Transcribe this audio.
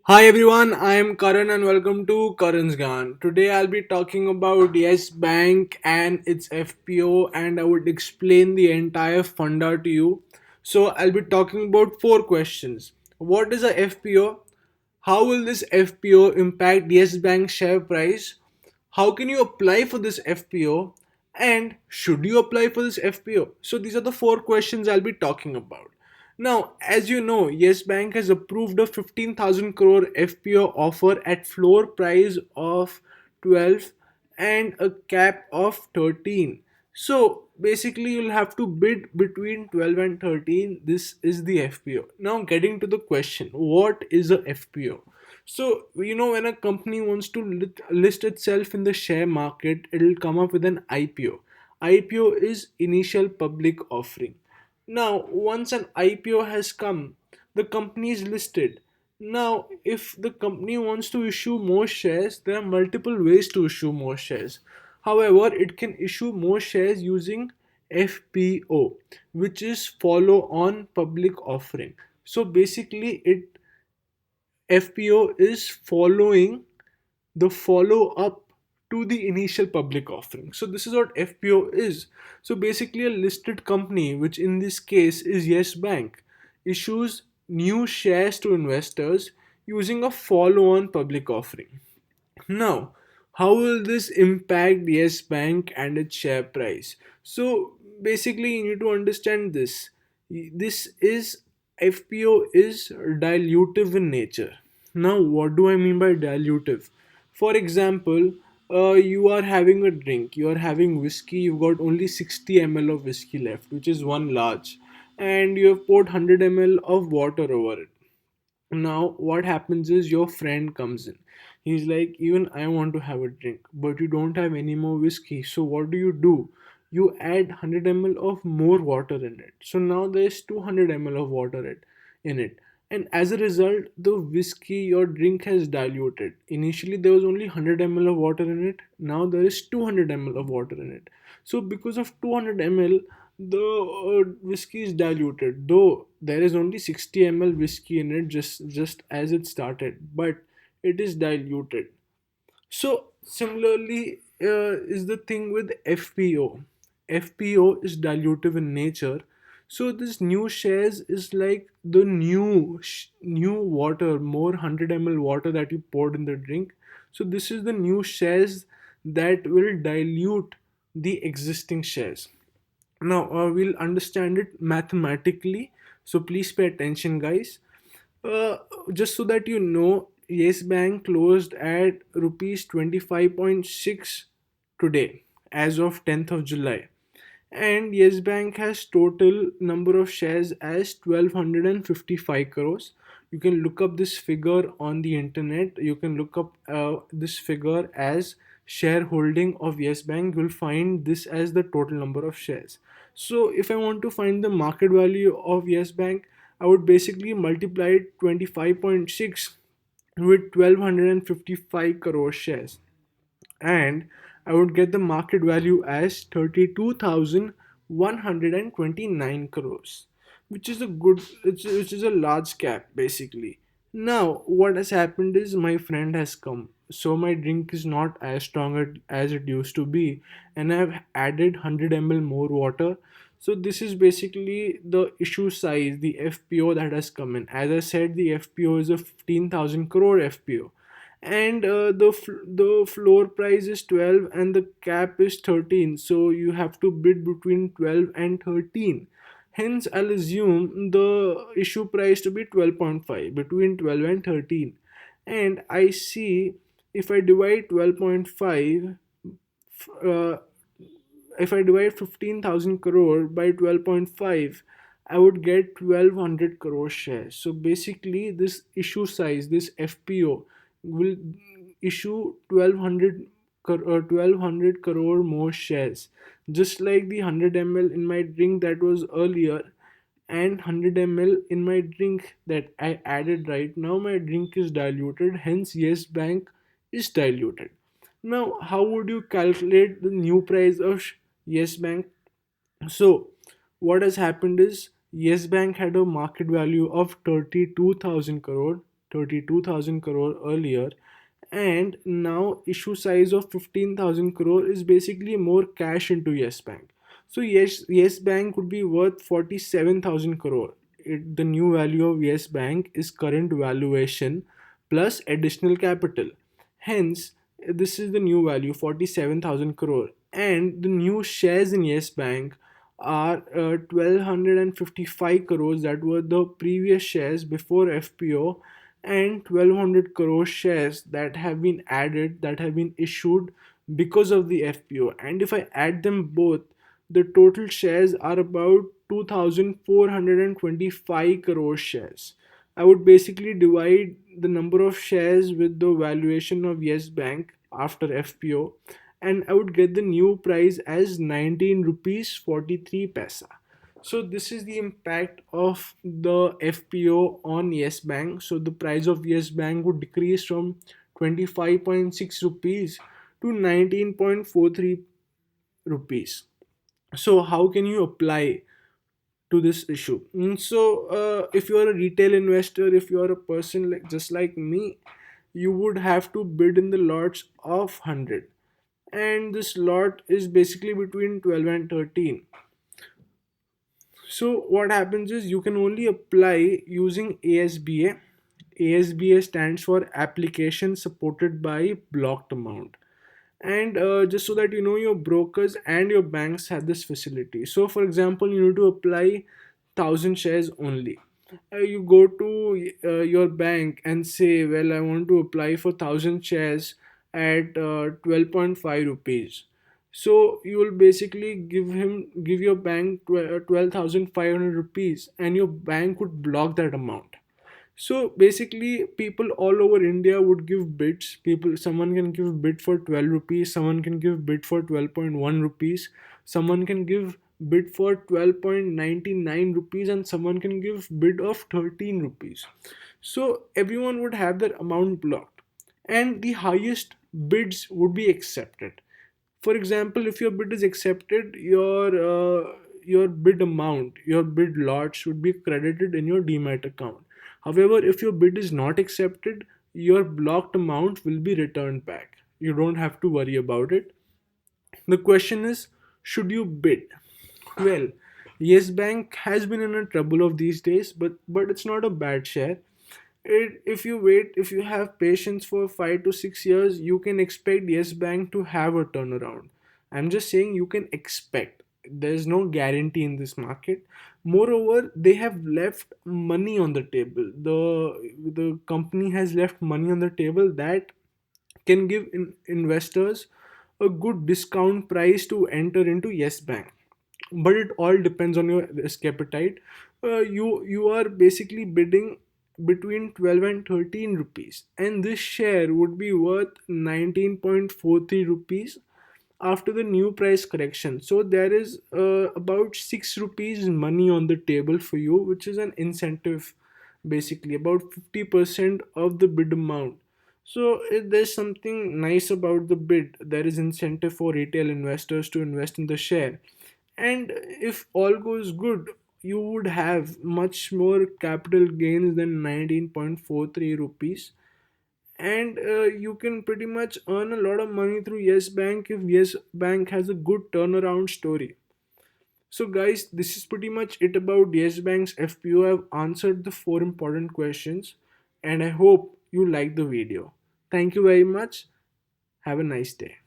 Hi everyone, I am Karan and welcome to Karan's Gan. Today I'll be talking about Yes Bank and its FPO and I would explain the entire funda to you. So I'll be talking about four questions. What is a FPO? How will this FPO impact Yes Bank share price? How can you apply for this FPO? And should you apply for this FPO? So these are the four questions I'll be talking about. Now, as you know, Yes Bank has approved a 15,000 crore FPO offer at floor price of 12 and a cap of 13. So basically, you'll have to bid between 12 and 13. This is the FPO. Now, getting to the question, what is a FPO? So, when a company wants to list itself in the share market, it'll come up with an IPO. IPO is initial public offering. Now, once an IPO has come, the company is listed. Now, if the company wants to issue more shares, there are multiple ways to issue more shares. However, it can issue more shares using FPO, which is follow on public offering. So basically, FPO is following the follow up to the initial public offering. So this is what FPO is. So basically a listed company, which in this case is Yes Bank, issues new shares to investors using a follow on public offering. Now, how will this impact Yes Bank and its share price? So basically, you need to understand this. This is FPO is dilutive in nature. Now, what do I mean by dilutive? For example, you are having a drink, you are having whiskey, you've got only 60 ml of whiskey left, which is one large, and you have poured 100 ml of water over it. Now, what happens is your friend comes in. He's like, even I want to have a drink, but you don't have any more whiskey. So, what do? You add 100 ml of more water in it. So, now there's 200 ml of water in it. And as a result, the whiskey, your drink has diluted. Initially, there was only 100 ml of water in it. Now, there is 200 ml of water in it. So, because of 200 ml, the whiskey is diluted, though there is only 60 ml whiskey in it, just as it started, but it is diluted. So similarly is the thing with FPO. FPO is dilutive in nature. So this new shares is like the new water, more 100 ml water that you poured in the drink. So this is the new shares that will dilute the existing shares. Now we'll understand it mathematically. So please pay attention, guys. Uh, just so that you know, Yes Bank closed at rupees 25.6 today, as of 10th of July. And Yes Bank has total number of shares as 1255 crores. You can look up this figure on the internet. You can look up this figure as shareholding of Yes Bank. You'll find this as the total number of shares. So if I want to find the market value of Yes Bank, I would basically multiply 25.6 with 1255 crore shares, and I would get the market value as 32,129 crores, which is a which is a large cap basically. Now, what has happened is my friend has come, so my drink is not as strong as it used to be, and I've added 100 ml more water. So this is basically the issue size, the FPO that has come in. As I said, the FPO is a 15,000 crore FPO, and the floor price is 12 and the cap is 13, so you have to bid between 12 and 13. Hence I'll assume the issue price to be 12.5, between 12 and 13. And I see, if I divide 12.5, uh, if I divide 15,000 crore by 12.5, I would get 1200 crore shares. So basically, this issue size, this FPO, will issue 1200 crore more shares. Just like the 100 ml in my drink that was earlier, and 100 ml in my drink that I added right now, my drink is diluted. Hence, Yes Bank is diluted. Now, how would you calculate the new price of Yes Bank? So, what has happened is Yes Bank had a market value of 32,000 crore, 32,000 crore earlier, and now issue size of 15,000 crore is basically more cash into Yes Bank. So Yes Bank would be worth 47,000 crore. The new value of Yes Bank is current valuation plus additional capital. Hence, this is the new value, 47,000 crore, and the new shares in Yes Bank are 1255 crores that were the previous shares before FPO, and 1200 crore shares that have been added, that have been issued because of the FPO. And if I add them both, the total shares are about 2425 crore shares. I would basically divide the number of shares with the valuation of Yes Bank after FPO, and I would get the new price as 19 rupees 43 paisa. So this is the impact of the FPO on Yes Bank. So the price of Yes Bank would decrease from 25.6 rupees to 19.43 rupees. So how can you apply to this issue? If you are a retail investor, if you are a person like just like me, you would have to bid in the lots of 100, and this lot is basically between 12 and 13. So what happens is you can only apply using ASBA. ASBA stands for application supported by blocked amount. And just so that you know, your brokers and your banks have this facility. So for example, you need to apply 1,000 shares only. You go to your bank and say, well, I want to apply for 1,000 shares at 12.5 rupees. So you will basically give your bank 12,500 rupees, and your bank would block that amount. So basically, people all over India would give bids. Someone can give bid for 12 rupees, someone can give bid for 12.1 rupees, someone can give bid for 12.99 rupees, and someone can give bid of 13 rupees. So everyone would have their amount blocked, and the highest bids would be accepted. For example, if your bid is accepted, your bid amount, your bid lot should be credited in your demat account. However, if your bid is not accepted, your blocked amount will be returned back. You don't have to worry about it. The question is, should you bid? Well, Yes Bank has been in a trouble of these days, but it's not a bad share. If you wait, if you have patience for 5 to 6 years, you can expect Yes Bank to have a turnaround. I'm just saying you can expect. There's no guarantee in this market. Moreover, they have left money on the table. The company has left money on the table that can give investors a good discount price to enter into Yes Bank. But it all depends on your risk appetite. You are basically bidding between 12 and 13 rupees, and this share would be worth 19.43 rupees after the new price correction. So there is about 6 rupees money on the table for you, which is an incentive, basically about 50% of the bid amount. So there's something nice about the bid. There is incentive for retail investors to invest in the share, and if all goes good, you would have much more capital gains than 19.43 rupees, and you can pretty much earn a lot of money through Yes Bank if Yes Bank has a good turnaround story. So guys, this is pretty much it about Yes Bank's FPO. I've answered the four important questions, and I hope you like the video. Thank you very much. Have a nice day.